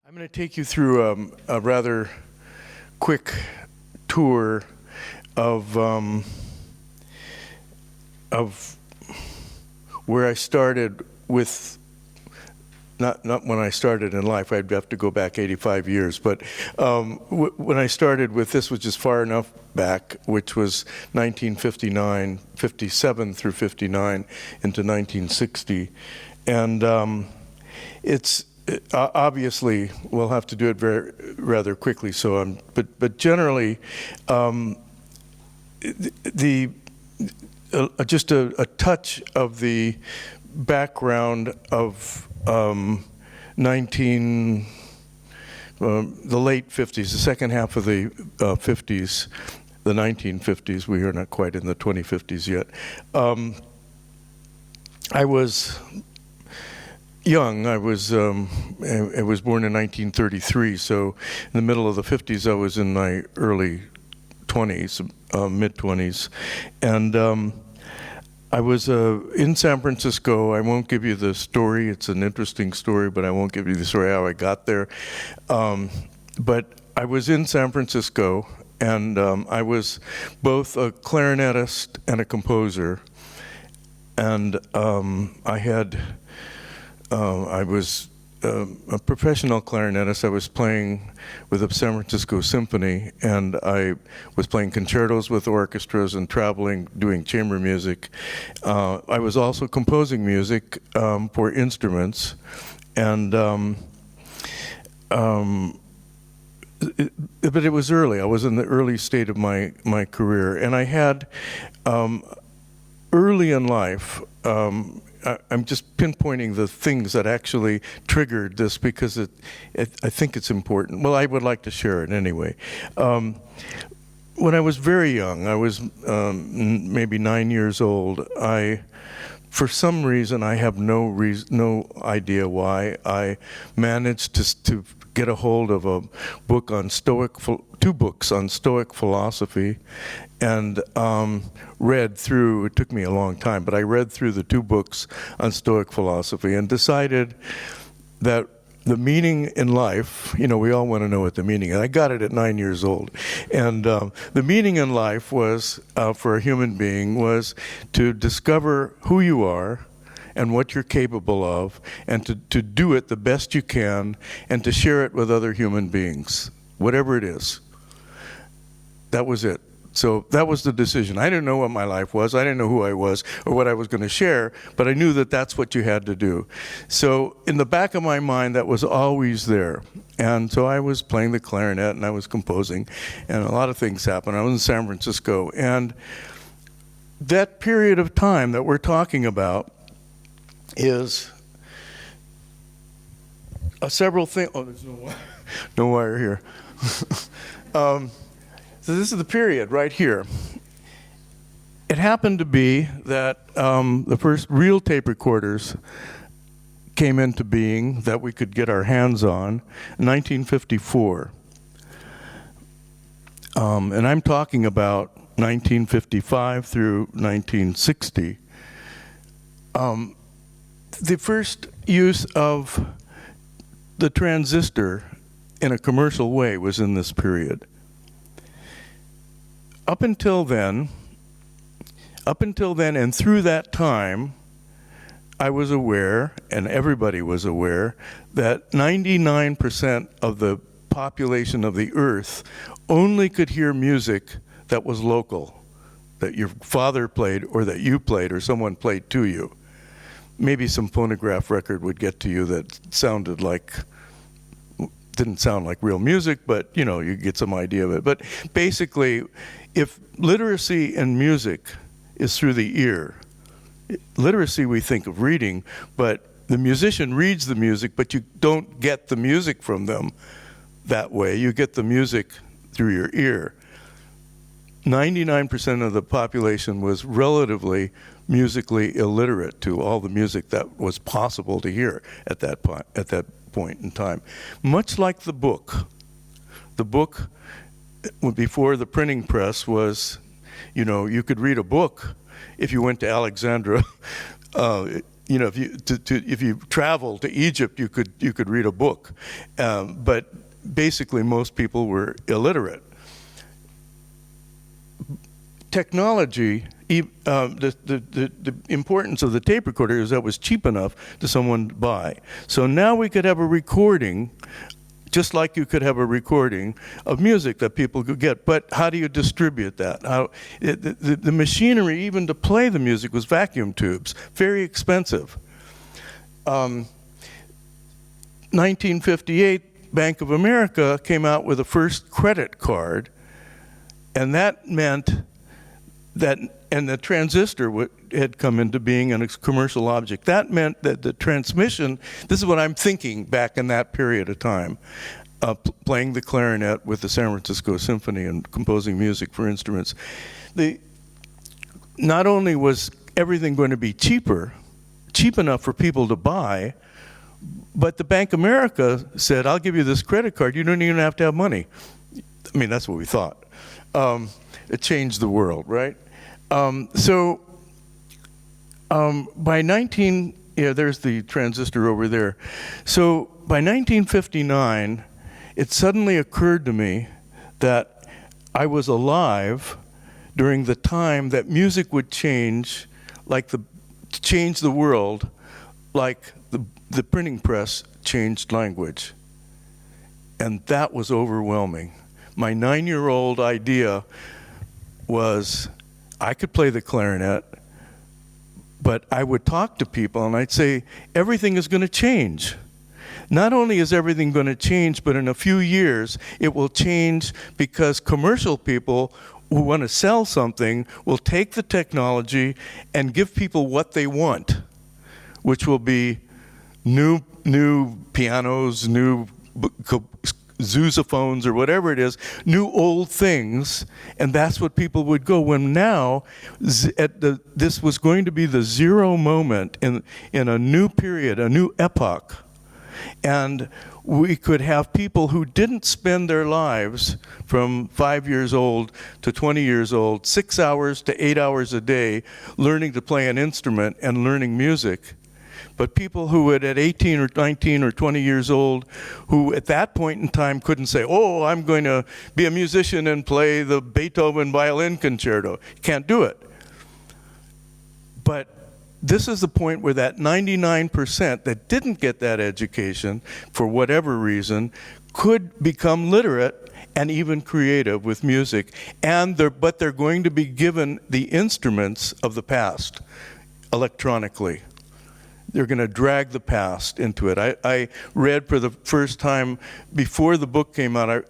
I'm going to take you through a rather quick tour of where I started with, not when I started in life, I'd have to go back 85 years, but when I started with this, which is far enough back, which was 1959, 57 through 59 into 1960. And it's, obviously, we'll have to do it rather quickly. So, but generally, just a touch of the background of the late 50s, the second half of the 50s, the 1950s. We are not quite in the 2050s yet. I was young. I was born in 1933, so in the middle of the 50s I was in my early 20s, mid-20s, and I was in San Francisco. I won't give you the story. It's an interesting story, but I won't give you the story how I got there. But I was in San Francisco, and I was both a clarinetist and a composer, and I was a professional clarinetist. I was playing with the San Francisco Symphony, and I was playing concertos with orchestras and traveling, doing chamber music. I was also composing music for instruments, and but it was early. I was in the early state of my career, and I had early in life. I'm just pinpointing the things that actually triggered this because I think it's important. Well, I would like to share it anyway. When I was very young, I was maybe 9 years old, for some reason, I have no idea why, I managed to get a hold of a book on two books on Stoic philosophy, and read through, it took me a long time, but I read through the two books on Stoic philosophy and decided that the meaning in life, we all want to know what the meaning is. I got it at 9 years old. And the meaning in life was, for a human being, was to discover who you are and what you're capable of, and to do it the best you can, and to share it with other human beings, whatever it is. That was it. So that was the decision. I didn't know what my life was. I didn't know who I was or what I was going to share, but I knew that that's what you had to do. So in the back of my mind, that was always there. And so I was playing the clarinet, and I was composing, and a lot of things happened. I was in San Francisco, and that period of time that we're talking about is several things. Oh, there's no wire here. So this is the period right here. It happened to be that the first real tape recorders came into being that we could get our hands on in 1954. And I'm talking about 1955 through 1960. The first use of the transistor in a commercial way was in this period. Up until then, and through that time, I was aware, and everybody was aware, that 99% of the population of the Earth only could hear music that was local, that your father played, or that you played, or someone played to you. Maybe some phonograph record would get to you that didn't sound like real music, but you get some idea of it. But basically, if literacy in music is through the ear, literacy we think of reading, but the musician reads the music, but you don't get the music from them that way. You get the music through your ear. 99% of the population was relatively musically illiterate to all the music that was possible to hear at that point in time. Much like the book. The book, before the printing press, was, you could read a book if you went to Alexandria you know, if you travel to Egypt, you could read a book, but basically most people were illiterate. Technology, the importance of the tape recorder is that it was cheap enough to someone to buy. So now we could have a recording, just like you could have a recording of music that people could get. But how do you distribute that? The machinery even to play the music was vacuum tubes, very expensive. 1958, Bank of America came out with the first credit card, and that meant that, and the transistor had come into being and a commercial object. That meant that the transmission, this is what I'm thinking back in that period of time, playing the clarinet with the San Francisco Symphony and composing music for instruments. Not only was everything going to be cheap enough for people to buy, but the Bank of America said, I'll give you this credit card, you don't even have to have money. I mean, that's what we thought. It changed the world, right? By there's the transistor over there. So by 1959, it suddenly occurred to me that I was alive during the time that music would change, change the world, like the printing press changed language. And that was overwhelming. My 9-year-old idea was, I could play the clarinet, but I would talk to people and I'd say, everything is going to change. Not only is everything going to change, but in a few years, it will change because commercial people who want to sell something will take the technology and give people what they want, which will be new pianos, new sousaphones or whatever it is, new old things, and that's what people would go. When now, this was going to be the zero moment in a new period, a new epoch, and we could have people who didn't spend their lives from 5 years old to 20 years old, 6 hours to 8 hours a day, learning to play an instrument and learning music. But people who would, at 18 or 19 or 20 years old, who at that point in time couldn't say, oh, I'm going to be a musician and play the Beethoven violin concerto. Can't do it. But this is the point where that 99% that didn't get that education, for whatever reason, could become literate and even creative with music. But they're going to be given the instruments of the past electronically. They're going to drag the past into it. I read for the first time, before the book came out,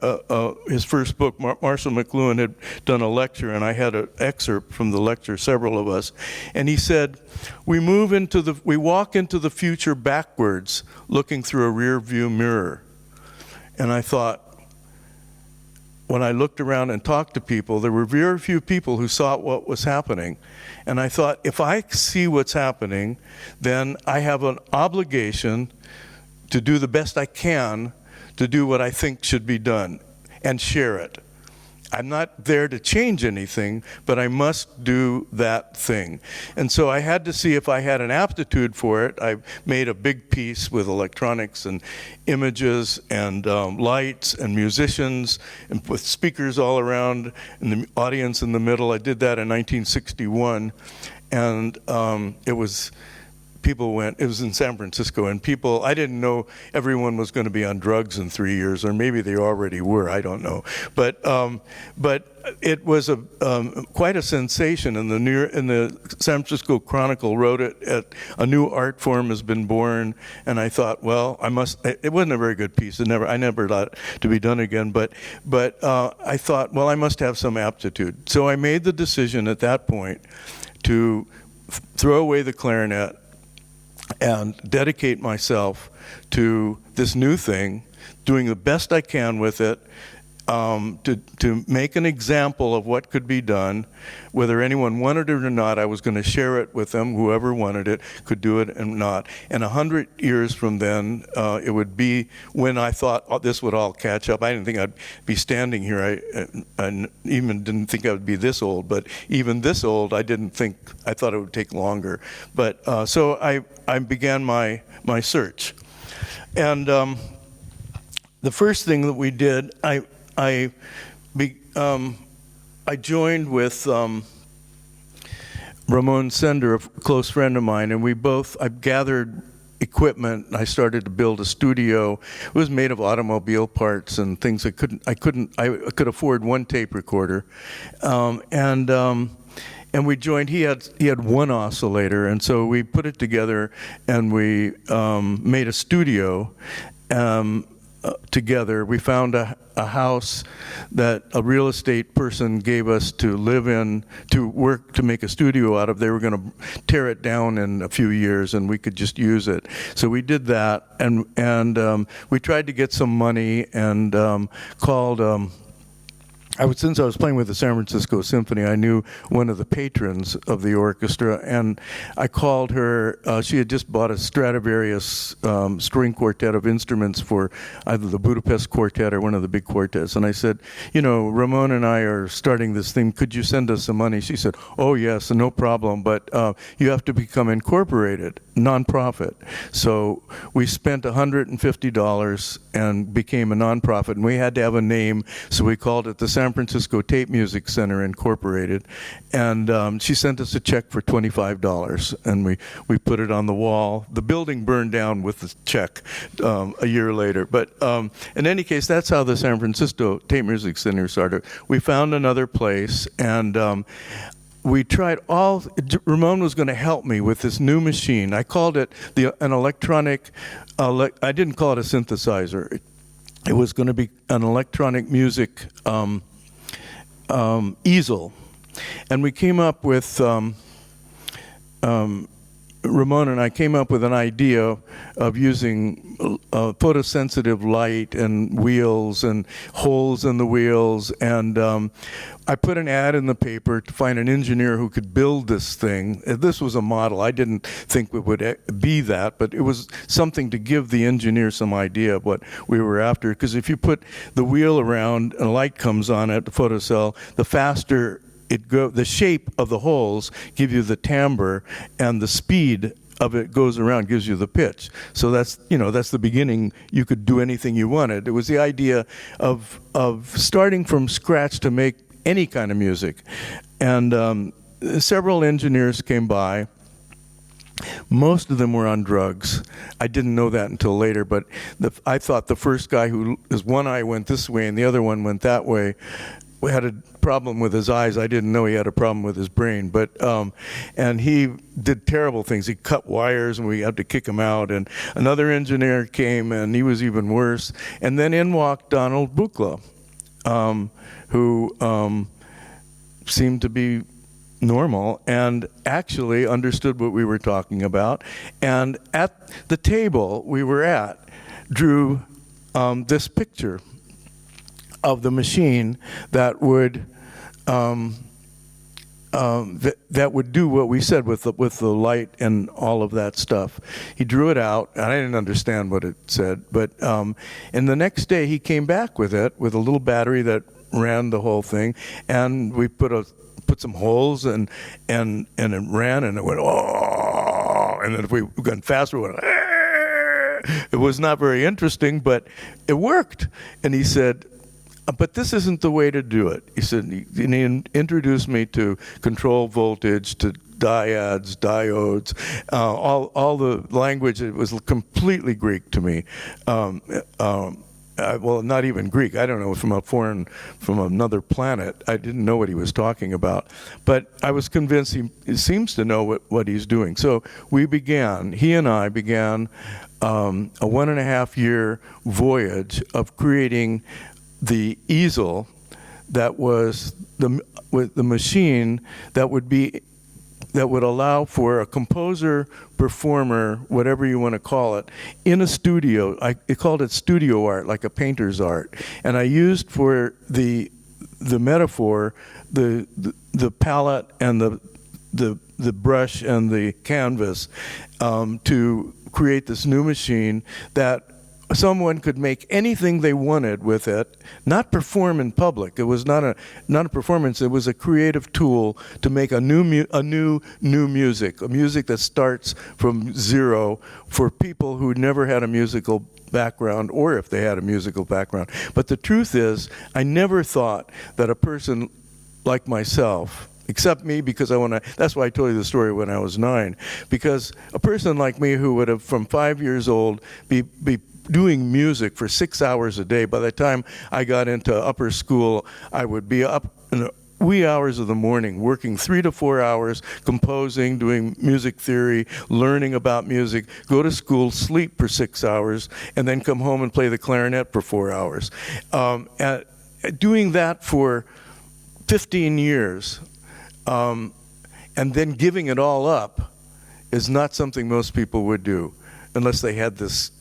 his first book, Marshall McLuhan had done a lecture, and I had an excerpt from the lecture, several of us. And he said, we walk into the future backwards, looking through a rear view mirror. And I thought, when I looked around and talked to people, there were very few people who saw what was happening. And I thought, if I see what's happening, then I have an obligation to do the best I can to do what I think should be done and share it. I'm not there to change anything, but I must do that thing. And so I had to see if I had an aptitude for it. I made a big piece with electronics and images and lights and musicians and with speakers all around and the audience in the middle. I did that in 1961, and it was in San Francisco, and I didn't know everyone was going to be on drugs in 3 years, or maybe they already were, I don't know. But it was quite a sensation, and the San Francisco Chronicle wrote it, a new art form has been born, and I thought, well, it wasn't a very good piece, I never thought it to be done again, but I thought, well, I must have some aptitude. So I made the decision at that point to throw away the clarinet and dedicate myself to this new thing, doing the best I can with it, to make an example of what could be done. Whether anyone wanted it or not, I was going to share it with them. Whoever wanted it could do it and not. And 100 years from then, it would be when I thought this would all catch up. I didn't think I'd be standing here. I even didn't think I would be this old. But even this old, I thought it would take longer. But so I began my search. And the first thing that we did, I joined with Ramon Sender, a close friend of mine, and I gathered equipment. I started to build a studio. It was made of automobile parts and things. I could afford one tape recorder, and we joined. He had one oscillator, and so we put it together, and we made a studio. Together, we found a house that a real estate person gave us to live in, to work, to make a studio out of. They were going to tear it down in a few years, and we could just use it. So we did that, and we tried to get some money and called. Since I was playing with the San Francisco Symphony, I knew one of the patrons of the orchestra, and I called her. She had just bought a Stradivarius string quartet of instruments for either the Budapest Quartet or one of the big quartets. And I said, Ramon and I are starting this thing. Could you send us some money? She said, oh, yes, no problem, but you have to become incorporated, nonprofit. So we spent $150 and became a nonprofit, and we had to have a name, so we called it the San Francisco Tape Music Center Incorporated, and she sent us a check for $25, and we put it on the wall. The building burned down with the check a year later, but in any case, that's how the San Francisco Tape Music Center started. We found another place, and we tried Ramon was going to help me with this new machine. I called it an electronic, I didn't call it a synthesizer. It was going to be an electronic music easel. And we came up with, Ramon and I came up with an idea of using photosensitive light and wheels and holes in the wheels, and I put an ad in the paper to find an engineer who could build this thing. This was a model. I didn't think it would be that, but it was something to give the engineer some idea of what we were after, because if you put the wheel around and light comes on it, the photocell, the faster the shape of the holes give you the timbre, and the speed of it goes around, gives you the pitch. So that's the beginning. You could do anything you wanted. It was the idea of starting from scratch to make any kind of music. And several engineers came by. Most of them were on drugs. I didn't know that until later, but I thought the first guy his one eye went this way and the other one went that way, we had a problem with his eyes. I didn't know he had a problem with his brain, but and he did terrible things. He cut wires, and we had to kick him out. And another engineer came, and he was even worse. And then in walked Donald Buchla, who seemed to be normal and actually understood what we were talking about. And at the table we were at, drew this picture of the machine that would that would do what we said with the light and all of that stuff. He drew it out, and I didn't understand what it said. But and the next day he came back with it with a little battery that ran the whole thing, and we put some holes and it ran, and it went oh, and then if we went faster, it went. It was not very interesting, but it worked. And he said, but this isn't the way to do it. He said, and he introduced me to control voltage, to diodes, diodes, all the language. It was completely Greek to me. Well, not even Greek. I don't know, from another planet. I didn't know what he was talking about. But I was convinced he seems to know what he's doing. So he and I began a 1.5-year voyage of creating the easel that was the machine that would be that would allow for a composer, performer, whatever you want to call it, in a studio. I called it studio art, like a painter's art. And I used for the metaphor the palette and the brush and the canvas to create this new machine that someone could make anything they wanted with it, not perform in public. It was not a performance. It was a creative tool to make a new music, a music that starts from zero for people who never had a musical background, or if they had a musical background. But the truth is, I never thought that a person like myself, except me, because that's why I told you the story when I was 9, because a person like me who would have, from 5 years old, be doing music for 6 hours a day. By the time I got into upper school, I would be up in the wee hours of the morning, working 3 to 4 hours, composing, doing music theory, learning about music, go to school, sleep for 6 hours, and then come home and play the clarinet for 4 hours. Doing that for 15 years, and then giving it all up is not something most people would do, unless they had this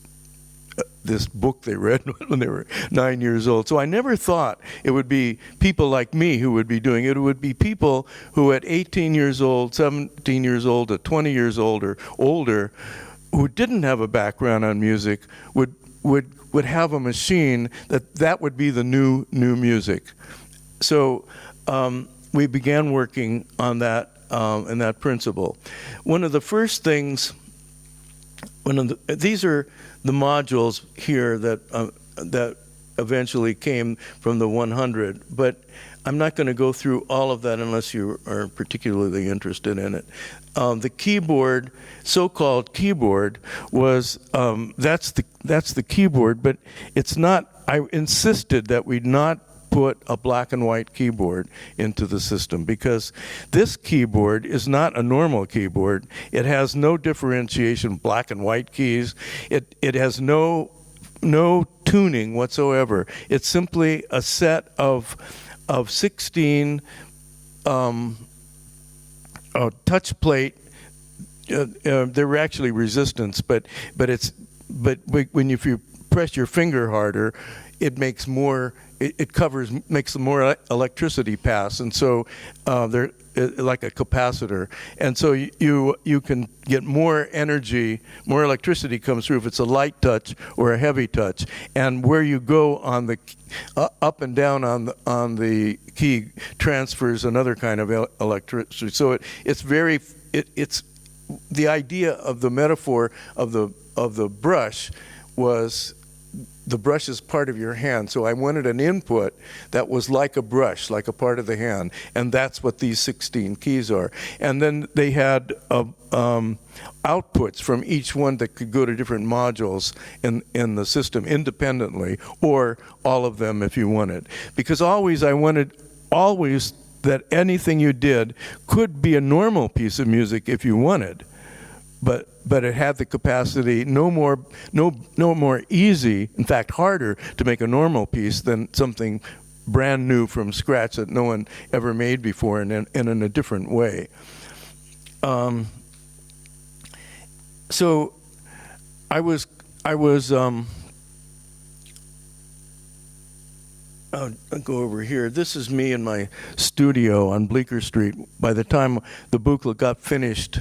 book they read when they were 9 years old. So I never thought it would be people like me who would be doing it. It would be people who at 18 years old, 17 years old, at 20 years old or older, who didn't have a background on music, would have a machine that would be the new music. So we began working on that and that principle. One of the first things, these are the modules here that eventually came from the 100, but I'm not going to go through all of that unless you are particularly interested in it. The keyboard, so-called keyboard, was that's the keyboard, but it's not. I insisted that we not put a black and white keyboard into the system, because this keyboard is not a normal keyboard. It has no differentiation, black and white keys. It has no tuning whatsoever. It's simply a set of 16 touch plate. There were actually resistance, but when if you press your finger harder, it makes more. It makes more electricity pass, and so they're like a capacitor, and so you can get more energy, more electricity comes through if it's a light touch or a heavy touch, and where you go on the up and down on the key transfers another kind of electricity. So it's the idea of the metaphor of the brush was. The brush is part of your hand, so I wanted an input that was like a brush, like a part of the hand, and that's what these 16 keys are. And then they had outputs from each one that could go to different modules in the system independently, or all of them if you wanted. Because I wanted that anything you did could be a normal piece of music if you wanted. But it had the capacity, no more easy, in fact harder, to make a normal piece than something brand new from scratch that no one ever made before, and in a different way. So I was I'll go over here. This is me in my studio on Bleecker Street. By the time the booklet got finished,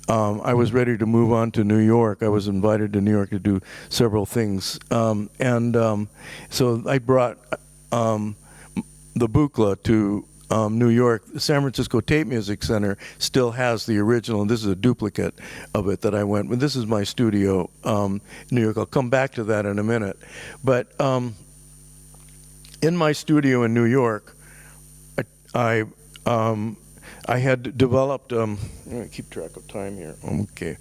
I was ready to move on to New York. I was invited to New York to do several things. So I brought the booklet to New York. The San Francisco Tape Music Center still has the original, and this is a duplicate of it that I went with. This is my studio in New York. I'll come back to that in a minute. But in my studio in New York, I had developed, I'm going to keep track of time here, okay.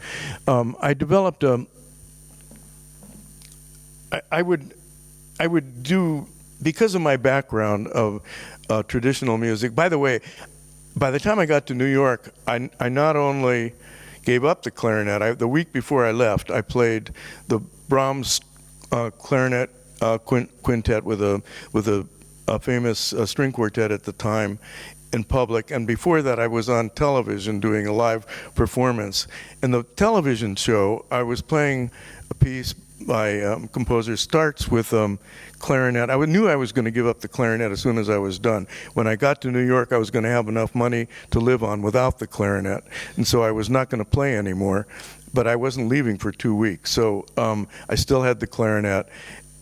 I developed, I would do, because of my background of traditional music, by the way, by the time I got to New York, I not only gave up the clarinet, the week before I left, I played the Brahms clarinet quintet with a famous string quartet at the time, in public, and before that I was on television doing a live performance. In the television show, I was playing a piece by composer starts with clarinet. I knew I was going to give up the clarinet as soon as I was done. When I got to New York, I was going to have enough money to live on without the clarinet, and so I was not going to play anymore, but I wasn't leaving for 2 weeks, so I still had the clarinet.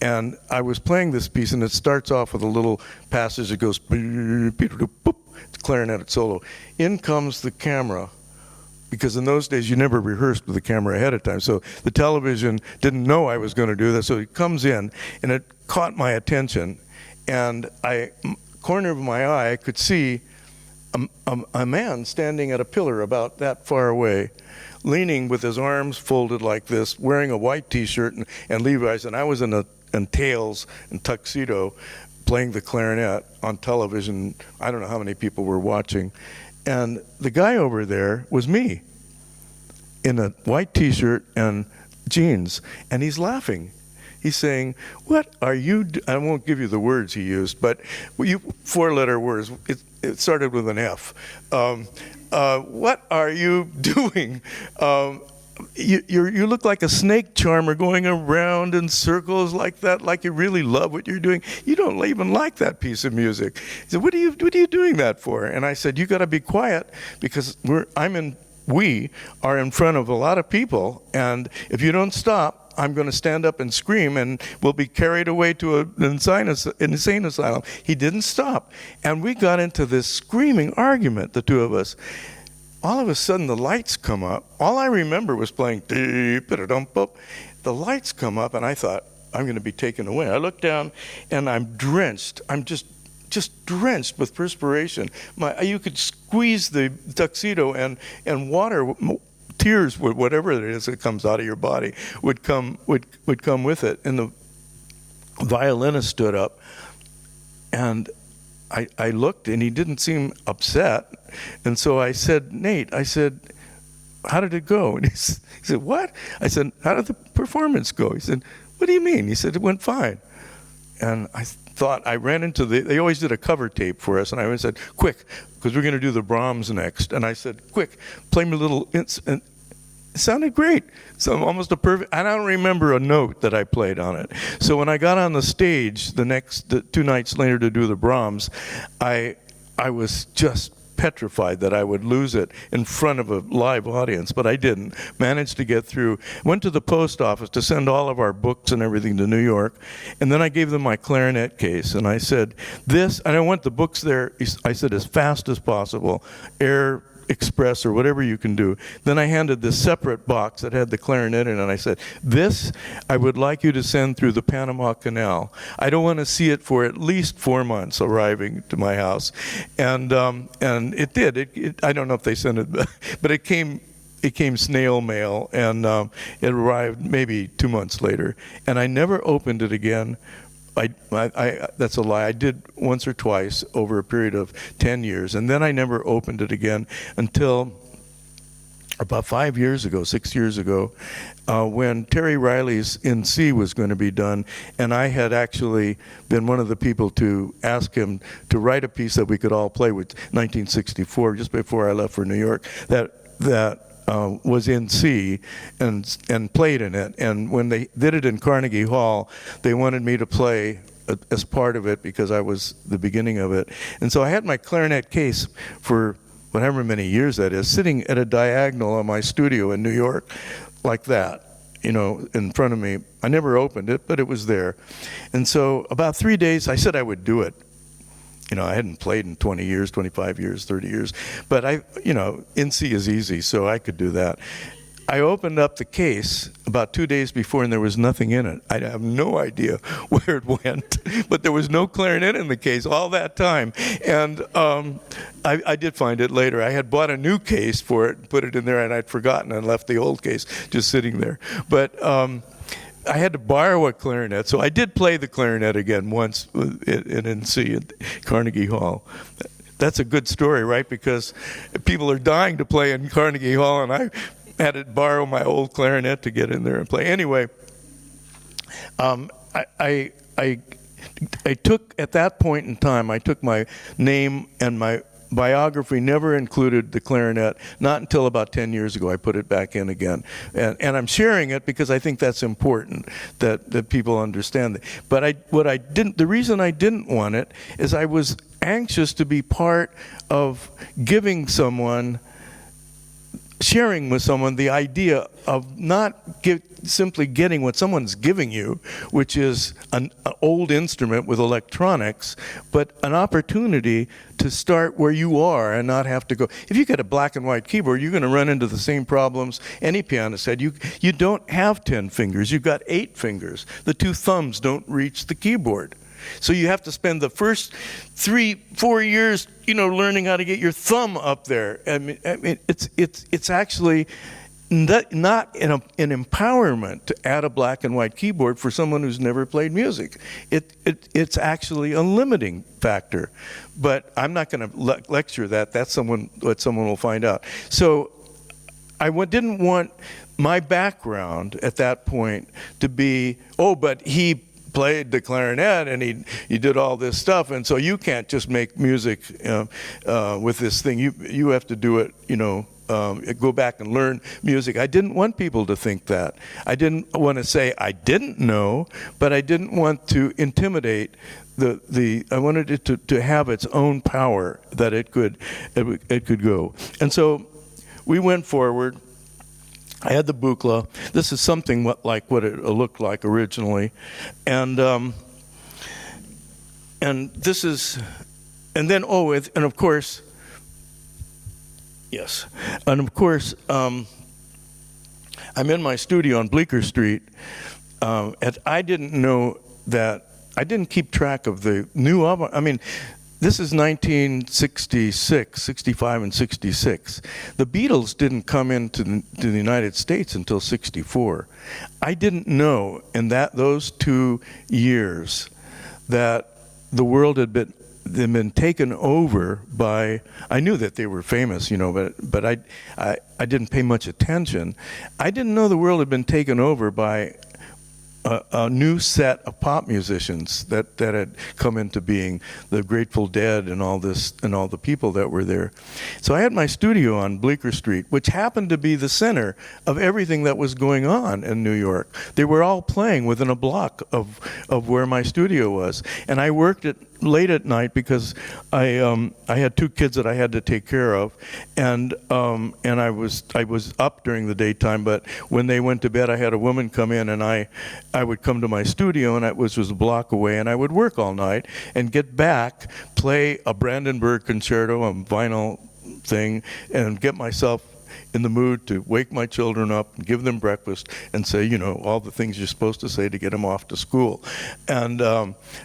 And I was playing this piece, and it starts off with a little passage that goes, it's clarinet solo. In comes the camera, because in those days you never rehearsed with the camera ahead of time, so the television didn't know I was going to do that, so it comes in, and it caught my attention, and corner of my eye, I could see a man standing at a pillar about that far away, leaning with his arms folded like this, wearing a white T-shirt and Levi's, and I was in tails and tuxedo playing the clarinet on television. I don't know how many people were watching. And the guy over there was me in a white T-shirt and jeans, and he's laughing. He's saying, "What are you I won't give you the words he used, but four-letter words. It started with an F. What are you doing? You look like a snake charmer going around in circles like that, like you really love what you're doing. You don't even like that piece of music." He said, what are you doing that for? And I said, "You got to be quiet, because we are in front of a lot of people, and if you don't stop, I'm going to stand up and scream, and we'll be carried away to an insane asylum." He didn't stop, and we got into this screaming argument, the two of us. All of a sudden, the lights come up. All I remember was playing, the lights come up, and I thought, I'm going to be taken away. I look down, and I'm drenched. I'm just drenched with perspiration. You could squeeze the tuxedo, and water, tears, whatever it is that comes out of your body, would come with it. And the violinist stood up, and I looked, and he didn't seem upset. And so I said, "Nate," I said, "how did it go?" And he said, "What?" I said, "How did the performance go?" He said, "What do you mean?" He said, "It went fine." And I thought, I ran into they always did a cover tape for us, and I said, "Quick, because we're going to do the Brahms next." And I said, "Quick, play me a little," and it sounded great. So almost a perfect, I don't remember a note that I played on it. So when I got on the stage the 2 nights later to do the Brahms, I was just petrified that I would lose it in front of a live audience, but I didn't. Managed to get through. Went to the post office to send all of our books and everything to New York, and then I gave them my clarinet case, and I said, and I want the books there, I said, as fast as possible, Air Express or whatever you can do. Then I handed this separate box that had the clarinet in it, and I said, "This I would like you to send through the Panama Canal. I don't want to see it for at least 4 months arriving to my house." And it did. I don't know if they sent it, but it came snail mail, and it arrived maybe 2 months later. And I never opened it again. That's a lie. I did once or twice over a period of 10 years, and then I never opened it again until about 6 years ago, when Terry Riley's In C was going to be done, and I had actually been one of the people to ask him to write a piece that we could all play with, 1964, just before I left for New York, that was in C and played in it. And when they did it in Carnegie Hall, they wanted me to play as part of it because I was the beginning of it. And so I had my clarinet case for whatever many years that is, sitting at a diagonal on my studio in New York like that, in front of me. I never opened it, but it was there. And so about 3 days, I said I would do it. I hadn't played in 20 years, 25 years, 30 years, but in C is easy, so I could do that. I opened up the case about 2 days before, and there was nothing in it. I have no idea where it went, but there was no clarinet in the case all that time. And I did find it later. I had bought a new case for it, put it in there, and I'd forgotten and left the old case just sitting there. But I had to borrow a clarinet, so I did play the clarinet again once in C at Carnegie Hall. That's a good story, right? Because people are dying to play in Carnegie Hall, and I had to borrow my old clarinet to get in there and play. Anyway, I took, at that point in time, I took my name and my biography never included the clarinet. Not until about 10 years ago I put it back in again. And I'm sharing it because I think that's important, that people understand it. But the reason I didn't want it is I was anxious to be part of sharing with someone the idea of not simply getting what someone's giving you, which is an old instrument with electronics, but an opportunity to start where you are and not have to go. If you get a black and white keyboard, you're going to run into the same problems any pianist had. You don't have 10 fingers, you've got 8 fingers. The 2 thumbs don't reach the keyboard. So you have to spend the first 3-4 years, learning how to get your thumb up there. I mean, it's actually not an empowerment to add a black and white keyboard for someone who's never played music. It's actually a limiting factor. But I'm not going to lecture that. That's what someone will find out. So I didn't want my background at that point to be, but he played the clarinet and he did all this stuff, and so you can't just make music with this thing. You have to do it, go back and learn music. I didn't want people to think that. I didn't want to say I didn't know, but I didn't want to intimidate I wanted it to have its own power, that it could go. And so we went forward. I had the Buchla. This is something like what it looked like originally, and this is, and then and of course, yes, and of course, I'm in my studio on Bleecker Street, and I didn't know that. I didn't keep track of the new album. I mean, this is 1966, 65 and 66. The Beatles didn't come into the United States until 64. I didn't know in those 2 years that the world had been taken over by, I knew that they were famous, but I didn't pay much attention. I didn't know the world had been taken over by a new set of pop musicians that had come into being, the Grateful Dead and all this, and all the people that were there. So I had my studio on Bleecker Street, which happened to be the center of everything that was going on in New York. They were all playing within a block of where my studio was. And I worked late at night because I had 2 kids that I had to take care of, and I was up during the daytime, but when they went to bed, I had a woman come in, and I would come to my studio, and it was a block away, and I would work all night and get back, play a Brandenburg concerto, a vinyl thing, and get myself in the mood to wake my children up and give them breakfast and say, all the things you're supposed to say to get them off to school. And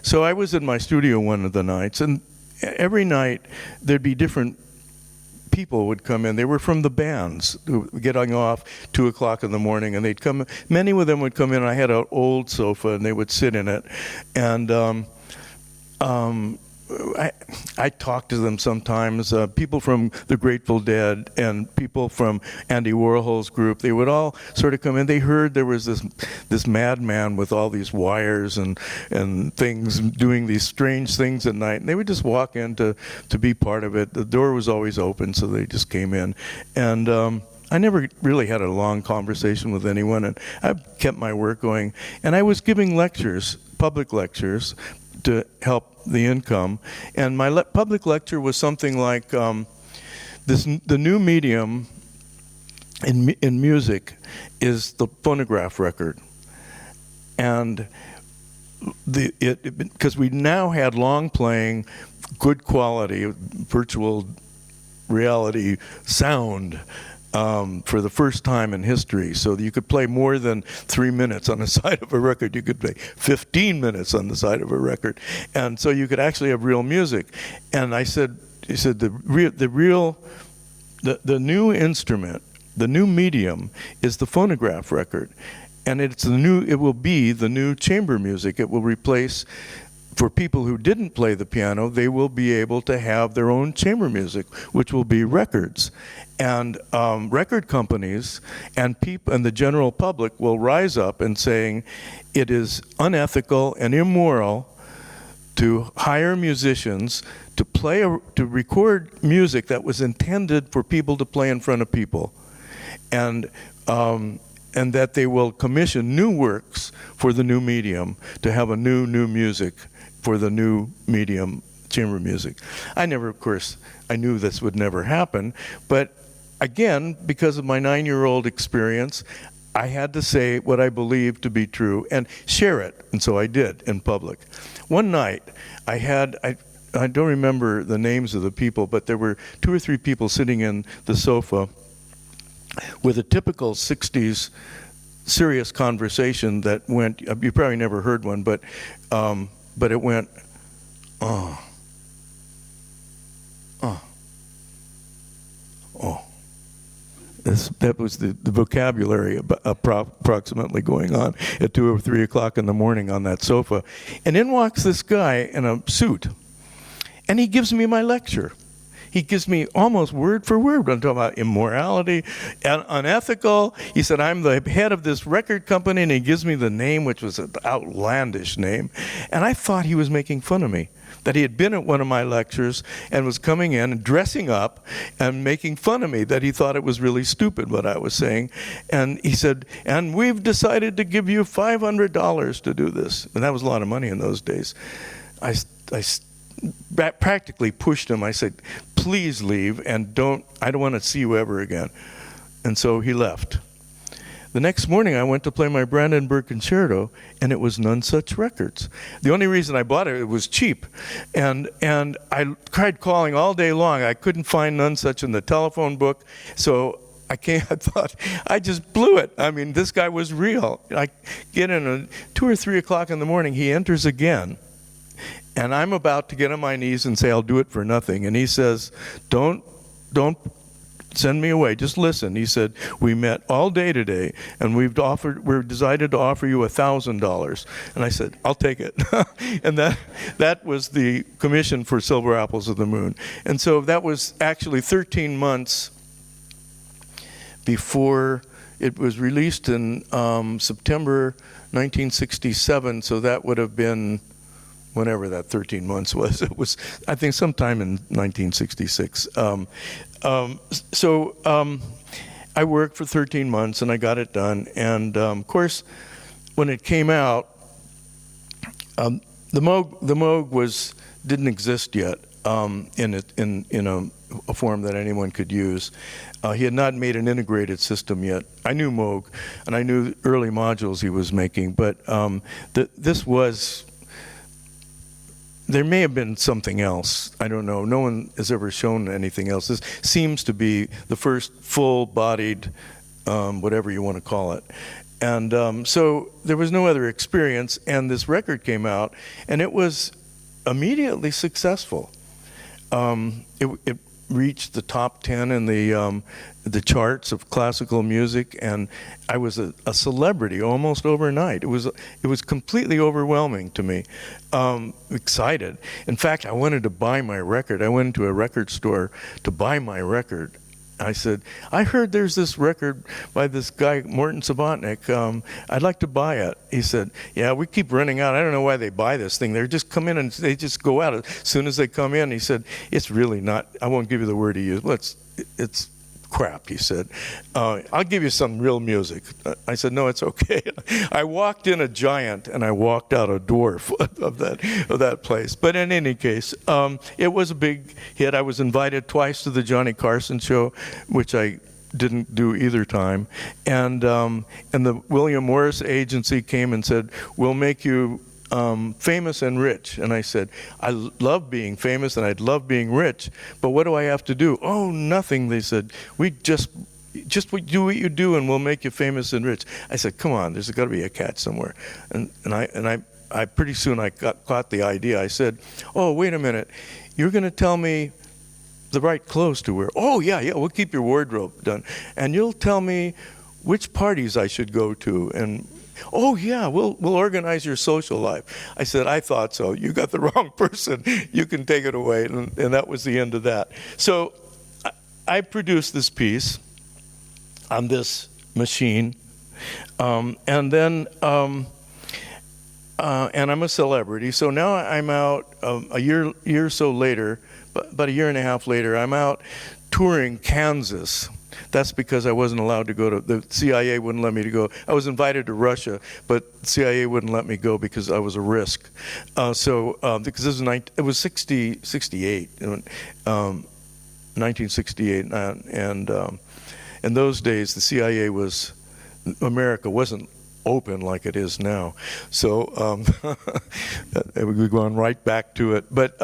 so I was in my studio one of the nights, and every night there'd be different people would come in. They were from the bands, getting off 2 o'clock in the morning, and they'd come. Many of them would come in, and I had an old sofa, and they would sit in it. And I talked to them sometimes, people from the Grateful Dead and people from Andy Warhol's group. They would all sort of come in. They heard there was this madman with all these wires and things, doing these strange things at night. And they would just walk in to be part of it. The door was always open, so they just came in. And I never really had a long conversation with anyone, and I kept my work going. And I was giving lectures, public lectures, to help the income. And my public lecture was something like the new medium in music is the phonograph record. And because we now had long playing, good quality, virtual reality sound for the first time in history. So you could play more than 3 minutes on the side of a record. You could play 15 minutes on the side of a record. And so you could actually have real music. And he said the new instrument, the new medium is the phonograph record. And it will be the new chamber music. It will replace, for people who didn't play the piano, they will be able to have their own chamber music, which will be records. And record companies and the general public will rise up and saying it is unethical and immoral to hire musicians to to record music that was intended for people to play in front of people, and that they will commission new works for the new medium, to have a new music for the new medium, chamber music. I knew this would never happen, but again, because of my 9-year-old experience, I had to say what I believed to be true and share it, and so I did in public. One night, I don't remember the names of the people, but there were 2 or 3 people sitting in the sofa with a typical 60s serious conversation that went, you probably never heard one, but it went, oh. That was the vocabulary approximately going on at 2 or 3 o'clock in the morning on that sofa. And in walks this guy in a suit, and he gives me my lecture. He gives me almost word for word. I'm talking about immorality and unethical. He said, I'm the head of this record company, and he gives me the name, which was an outlandish name. And I thought he was making fun of me, that he had been at one of my lectures and was coming in and dressing up and making fun of me, that he thought it was really stupid what I was saying. And he said, and we've decided to give you $500 to do this. And that was a lot of money in those days. I practically pushed him. I said, please leave, and I don't want to see you ever again. And so he left. The next morning, I went to play my Brandenburg Concerto, and it was None Such Records. The only reason I bought it was cheap. And I tried calling all day long. I couldn't find None Such in the telephone book, so I thought, I just blew it. I mean, this guy was real. I get in at 2 or 3 o'clock in the morning, he enters again. And I'm about to get on my knees and say, I'll do it for nothing. And he says, don't send me away, just listen. He said, we met all day today, and we've decided to offer you $1,000. And I said, I'll take it. And that was the commission for Silver Apples of the Moon. And so that was actually 13 months before it was released in September 1967, so that would have been whenever that 13 months was. It was, I think, sometime in 1966. I worked for 13 months, and I got it done. And, of course, when it came out, the Moog didn't exist yet in a form that anyone could use. He had not made an integrated system yet. I knew Moog, and I knew early modules he was making, but this was... There may have been something else. I don't know. No one has ever shown anything else. This seems to be the first full-bodied, whatever you want to call it. And so there was no other experience, and this record came out, and it was immediately successful. It reached the top 10 in the charts of classical music, and I was a celebrity almost overnight. It was completely overwhelming to me. Excited. In fact, I wanted to buy my record. I went into a record store to buy my record. I said, I heard there's this record by this guy, Morton Subotnick. I'd like to buy it. He said, yeah, we keep running out. I don't know why they buy this thing. They just come in and they just go out as soon as they come in. He said, it's really not, I won't give you the word he used. Well, it's crap, he said. I'll give you some real music. I said, no, it's okay. I walked in a giant, and I walked out a dwarf of that place. But in any case, it was a big hit. I was invited twice to the Johnny Carson show, which I didn't do either time. And the William Morris Agency came and said, we'll make you famous and rich. And I said, I love being famous and I'd love being rich, but what do I have to do? Oh, nothing. They said, we just do what you do and we'll make you famous and rich. I said, come on, there's got to be a catch somewhere. And I pretty soon I caught the idea. I said, oh, wait a minute, you're going to tell me the right clothes to wear. Oh, yeah, we'll keep your wardrobe done. And you'll tell me which parties I should go to, and oh yeah, we'll organize your social life. I said, I thought so. You got the wrong person. You can take it away. And that was the end of that. So I produced this piece on this machine. And then and I'm a celebrity. So now I'm out a year or so later, about a year and a half later, I'm out touring Kansas. That's because I wasn't allowed to go to, the CIA wouldn't let me to go. I was invited to Russia, but the CIA wouldn't let me go because I was a risk. Because this was it was 68, 1968, and in those days the CIA was, America wasn't open like it is now. So we're going right back to it. But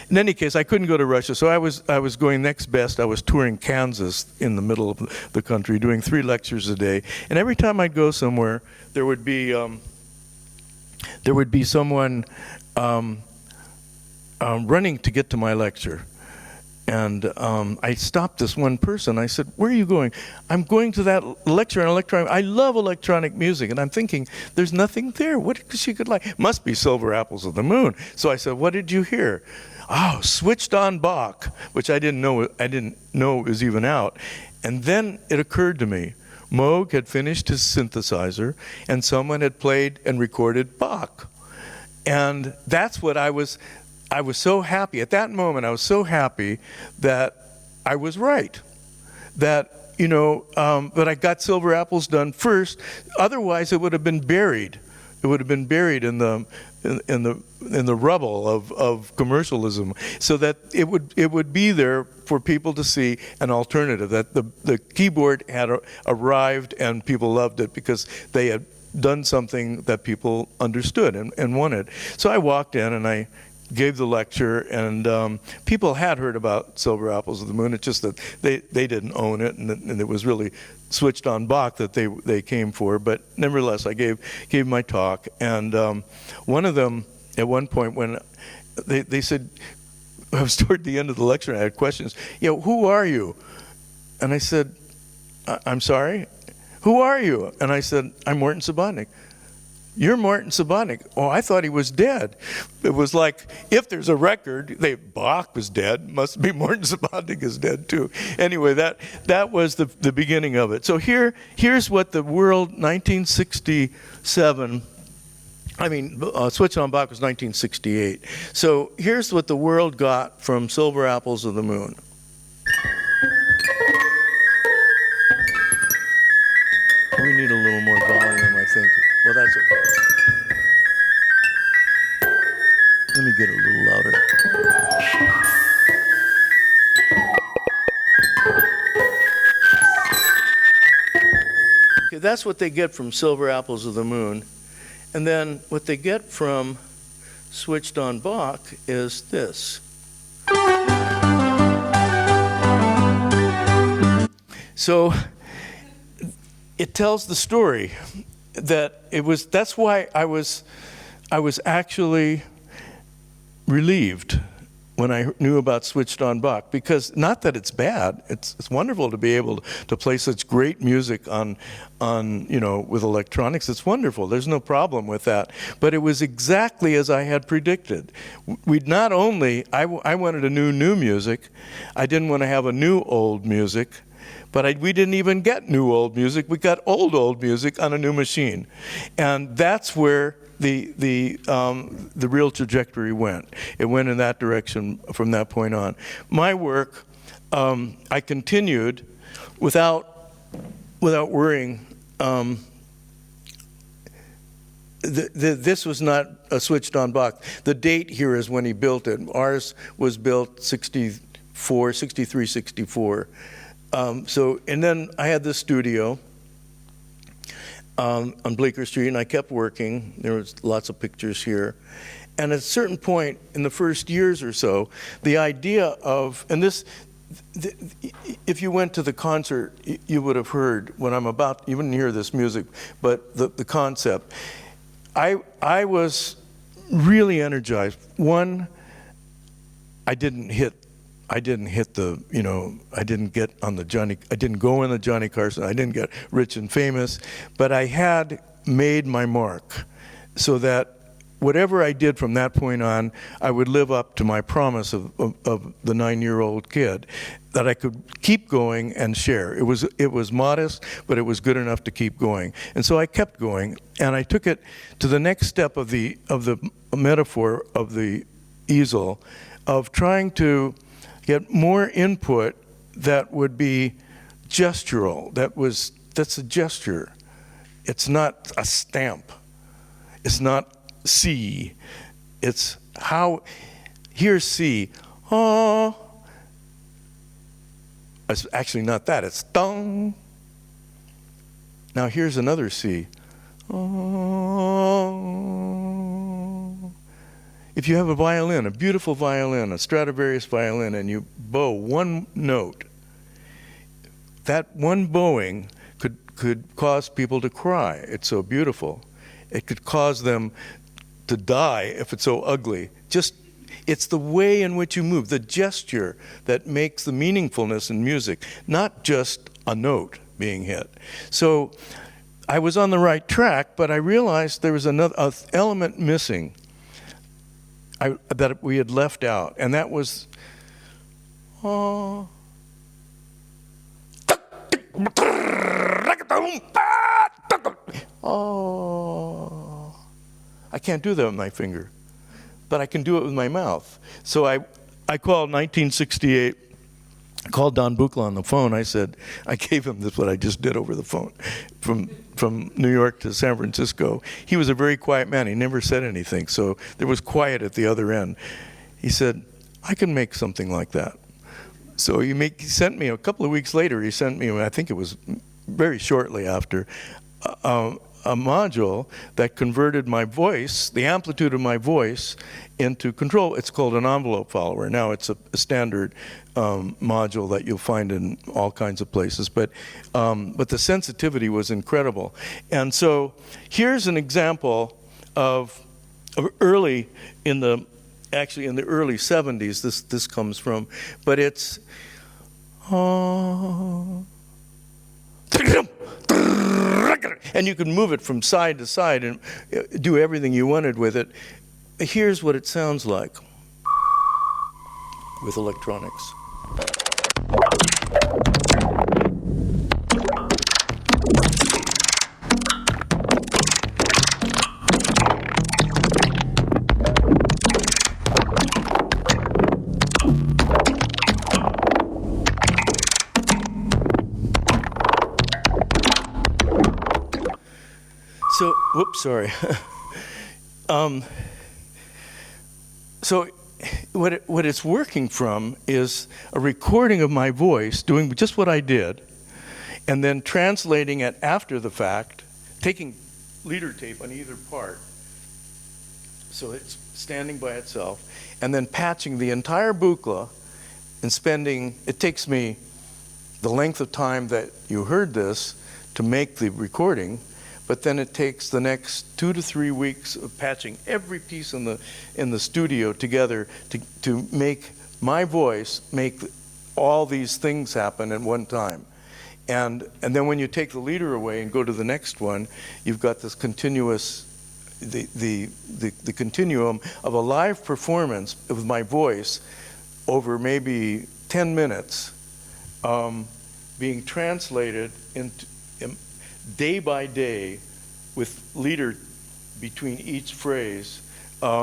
in any case, I couldn't go to Russia, so I was going next best. I was touring Kansas in the middle of the country, doing 3 lectures a day. And every time I'd go somewhere, there would be someone running to get to my lecture. And I stopped this one person. I said, "Where are you going?" "I'm going to that lecture on electronic. I love electronic music." And I'm thinking, there's nothing there. What she could like? Must be Silver Apples of the Moon. So I said, "What did you hear?" "Oh, Switched on Bach," which I didn't know it was even out. And then it occurred to me, Moog had finished his synthesizer, and someone had played and recorded Bach. And that's what I was so happy. At that moment, I was so happy that I was right. That, that I got Silver Apples done first. Otherwise, it would have been buried. It would have been buried in the rubble of commercialism, so that it would be there for people to see an alternative. That the keyboard had arrived and people loved it because they had done something that people understood and wanted. So I walked in and I gave the lecture, and people had heard about Silver Apples of the Moon. It's just that they didn't own it, and it was really Switched on Bach that they came for. But nevertheless, I gave my talk, and one of them at one point when they said, I was toward the end of the lecture and I had questions. "Who are you?" And I said, "I'm sorry? Who are you?" And I said, "I'm Morton Subotnick." "You're Morton Subotnick." "Oh, I thought he was dead." It was like, if there's a record, Bach was dead, must be Morton Subotnick is dead too. Anyway, that was the beginning of it. So here's what the world, 1967, Switched on Bach was 1968. So here's what the world got from Silver Apples of the Moon. We need a little more volume, I think. Well, that's okay. Let me get a little louder. Okay, that's what they get from Silver Apples of the Moon. And then what they get from Switched on Bach is this. So it tells the story that that's why I was actually relieved when I knew about Switched on Bach, because not that it's bad, it's wonderful to be able to play such great music on with electronics. It's wonderful. There's no problem with that. But it was exactly as I had predicted. We'd not only I wanted a new music. I didn't want to have a new old music. But we didn't even get new old music. We got old music on a new machine, and that's where the real trajectory went. It went in that direction from that point on. My work, I continued without worrying. This was not a Switched on Bach. The date here is when he built it. Ours was built 63, 64. And then I had this studio on Bleecker Street, and I kept working. There was lots of pictures here. And at a certain point in the first years or so, the idea of, if you went to the concert, you would have heard when you wouldn't hear this music, but the concept. I was really energized. One, I didn't go on the Johnny Carson, I didn't get rich and famous, but I had made my mark, so that whatever I did from that point on, I would live up to my promise of the 9-year-old kid, that I could keep going and share. It was modest, but it was good enough to keep going. And so I kept going, and I took it to the next step of the metaphor of the easel, of trying to get more input that would be gestural. That's a gesture. It's not a stamp. It's not C. It's how, here's C. Oh. It's actually not that, it's dong. Now here's another C. Oh. If you have a violin, a beautiful violin, a Stradivarius violin, and you bow one note, that one bowing could cause people to cry. It's so beautiful. It could cause them to die if it's so ugly. It's the way in which you move, the gesture that makes the meaningfulness in music, not just a note being hit. So I was on the right track, but I realized there was another element missing that we had left out, and that was oh. I can't do that with my finger, but I can do it with my mouth. So I called 1968, I called Don Buchla on the phone. I gave him this, what I just did over the phone, from New York to San Francisco. He was a very quiet man. He never said anything, so there was quiet at the other end. He said, I can make something like that. So he sent me, a couple of weeks later, he sent me, I think it was very shortly after, a module that converted my voice, the amplitude of my voice, into control. It's called an envelope follower. Now it's a standard module that you'll find in all kinds of places, but the sensitivity was incredible. And so here's an example of early in the early 70s. This comes from, but it's and you can move it from side to side and do everything you wanted with it. Here's what it sounds like with electronics. So, whoops, sorry. So what it's working from is a recording of my voice, doing just what I did, and then translating it after the fact, taking leader tape on either part, so it's standing by itself, and then patching the entire Buchla and it takes me the length of time that you heard this to make the recording, but then it takes the next 2 to 3 weeks of patching every piece in the studio together to make my voice make all these things happen at one time. And then when you take the leader away and go to the next one, you've got this continuous, the continuum of a live performance with my voice over maybe 10 minutes, being translated into day by day with leader between each phrase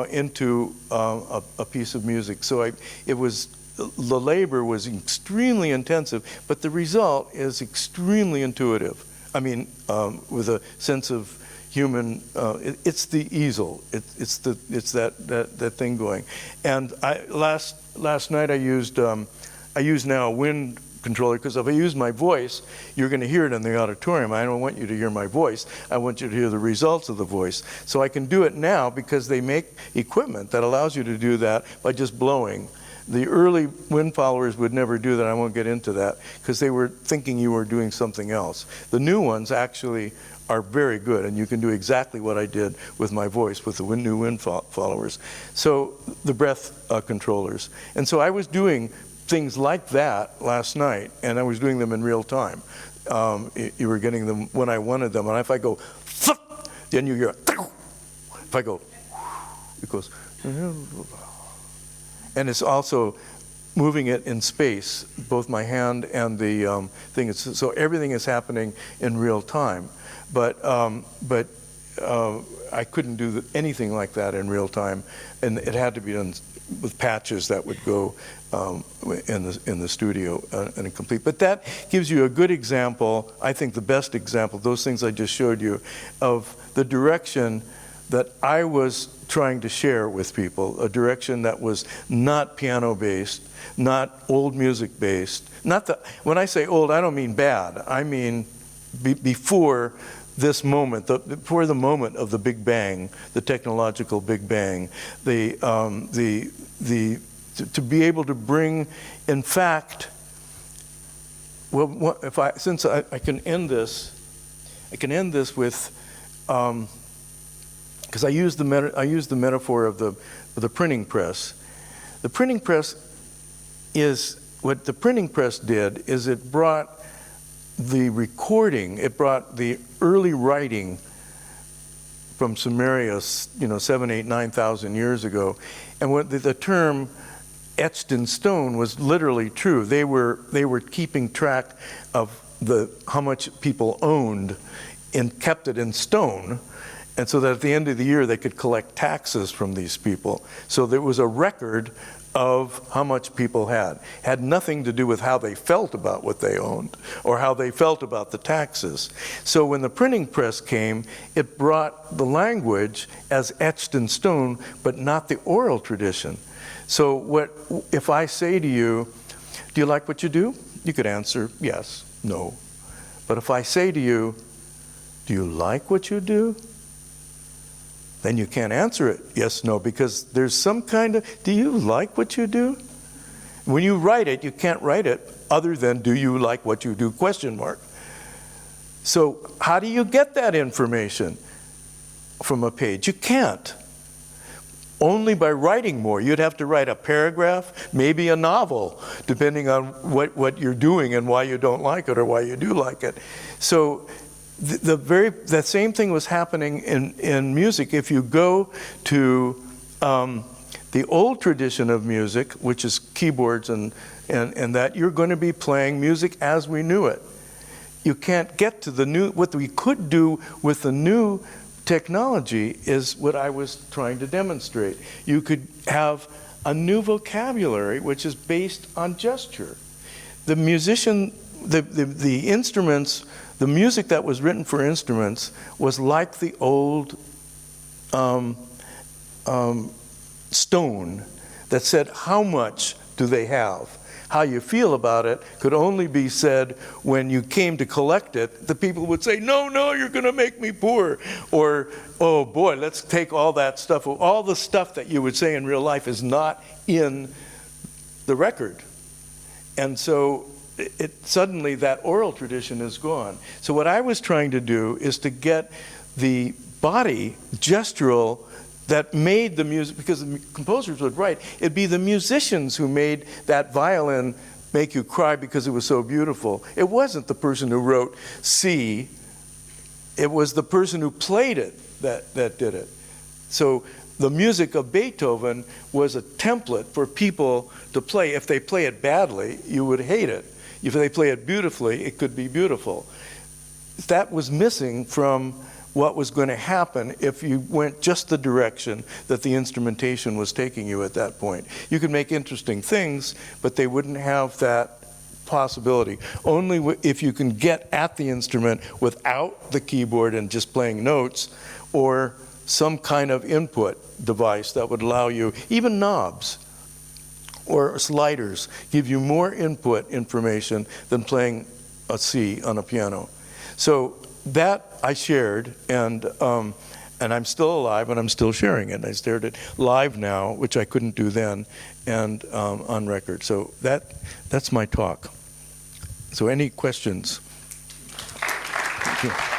into a piece of music. So the labor was extremely intensive, but the result is extremely intuitive. I mean, with a sense of human, it's the easel. It's that thing going. And last night I used now a wind controller, because if I use my voice, you're going to hear it in the auditorium. I don't want you to hear my voice. I want you to hear the results of the voice. So I can do it now because they make equipment that allows you to do that by just blowing. The early wind followers would never do that. I won't get into that because they were thinking you were doing something else. The new ones actually are very good, and you can do exactly what I did with my voice with the new wind followers. So the breath controllers. And so I was doing things like that last night, and I was doing them in real time. You were getting them when I wanted them, and if I go, then you hear, if I go, it goes, and it's also moving it in space, both my hand and the thing. So everything is happening in real time. But I couldn't do anything like that in real time, and it had to be done with patches that would go in the studio and complete. But that gives you a good example, I think the best example, those things I just showed you, of the direction that I was trying to share with people, a direction that was not piano-based, not old music-based. When I say old, I don't mean bad. I mean before this moment, before the moment of the Big Bang, the technological Big Bang, to be able to bring, in fact, well, since I can end this with, because I use the metaphor of the printing press. The printing press what the printing press did is it brought the recording, it brought the early writing from Sumeria, 7,000, 8,000, 9,000 years ago. And what the term etched in stone was literally true. They were keeping track of how much people owned and kept it in stone. And so that at the end of the year, they could collect taxes from these people. So there was a record of how much people had nothing to do with how they felt about what they owned or how they felt about the taxes. So when the printing press came, it brought the language as etched in stone, but not the oral tradition. So if I say to you, do you like what you do? You could answer yes, no. But if I say to you, do you like what you do? Then you can't answer it yes, no, because there's some kind of, do you like what you do? When you write it, you can't write it other than do you like what you do, ? So how do you get that information from a page? You can't. Only by writing more. You'd have to write a paragraph, maybe a novel, depending on what you're doing and why you don't like it or why you do like it. So that same thing was happening in music. If you go to the old tradition of music, which is keyboards and that, you're going to be playing music as we knew it. You can't get to the new. What we could do with the new technology is what I was trying to demonstrate. You could have a new vocabulary which is based on gesture. The musician, the instruments, the music that was written for instruments was like the old stone that said how much do they have. How you feel about it could only be said when you came to collect it. The people would say, no, you're going to make me poor. Or, oh boy, let's take all that stuff. All the stuff that you would say in real life is not in the record. And so suddenly that oral tradition is gone. So what I was trying to do is to get the body gestural that made the music, because the composers would write, it'd be the musicians who made that violin make you cry because it was so beautiful. It wasn't the person who wrote C, it was the person who played it that did it. So the music of Beethoven was a template for people to play. If they play it badly, you would hate it. If they play it beautifully, it could be beautiful. That was missing from what was going to happen if you went just the direction that the instrumentation was taking you at that point. You could make interesting things, but they wouldn't have that possibility. Only if you can get at the instrument without the keyboard and just playing notes, or some kind of input device that would allow you, even knobs or sliders, give you more input information than playing a C on a piano. So that I shared, and I'm still alive, and I'm still sharing it. I shared it live now, which I couldn't do then, and on record. So that's my talk. So any questions? Thank you.